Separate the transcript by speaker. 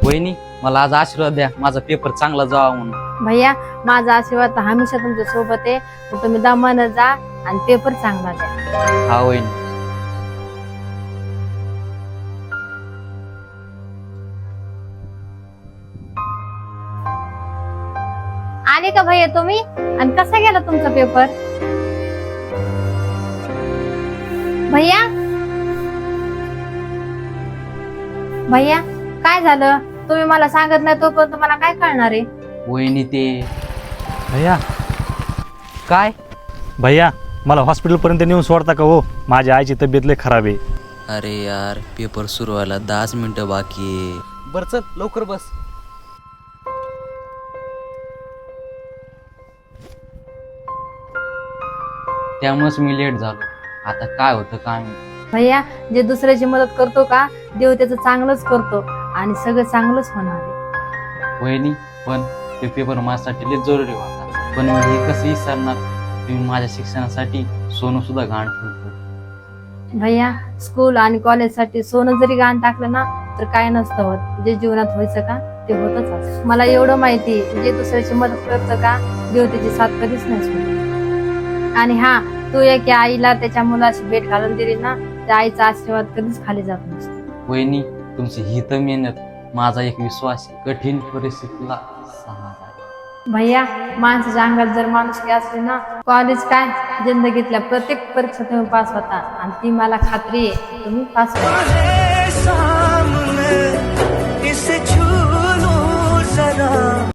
Speaker 1: वहिनी मला आज आशीर्वाद द्या, माझा पेपर चांगला जावा म्हणून.
Speaker 2: भैया माझा आशीर्वाद तर हमेशा तुमच्या सोबत आहे. तर तुम्ही दमानं जा आणि पेपर चांगला द्या.
Speaker 1: हा वहिनी.
Speaker 2: आले का भैया तुम्ही? आणि कसा गेला तुमचा पेपर? भैया भैया काय झालं? तुम्ही मला सांगत नाही तोपर्यंत मला काय कळणार आहे?
Speaker 1: वहिनी ते
Speaker 3: भैया
Speaker 1: काय?
Speaker 3: भैया मला हॉस्पिटलपर्यंत नेऊन सोडता का हो? माझ्या आईची तब्येत लय खराब आहे.
Speaker 4: अरे यार पेपर सुरू व्हायला 10 मिनिटं बाकी आहे.
Speaker 1: बर चल लवकर बस. त्यामुळेच मी लेट झालो. आता काय होतं काय माहित.
Speaker 2: भैया जे दुसऱ्याची मदत करतो का देव त्याचं चांगलंच करतो आणि सगळं चांगलंच होणार आहे.
Speaker 1: वहिनी पण ते पेपर माझ्यासाठी लय जरुरी होता. पण मी हे कसं विसरणार? तुम्ही माझ्या शिक्षणासाठी सोनं सुद्धा घाण ठेवतो.
Speaker 2: भैया स्कूल आणि कॉलेज साठी सोनं जरी गाण टाकलं ना तर काय नसतं होत. जे जीवनात व्हायचं का ते होतच असतं. मला एवढं माहिती जे दुसऱ्याची मदत करतं का देव त्याची साथ कधीच नाही सोडत. आणि हा तू एक आईला त्याच्या मुलाची भेट घालून दिली ना त्या आईचा आशीर्वाद कधीच खाली जात नसतो.
Speaker 1: वहिनी तुमची ही तर मेहनत माझा एक विश्वास आहे. कठीण परिस्थितीला सहारा आहे.
Speaker 2: भैया माणसाच्या अंगात जर माणुसकी असली ना कॉलेज काय जिंदगीतल्या प्रत्येक परीक्षा तुम्ही पास होता आणि ती मला खात्री आहे तुम्ही पास होता.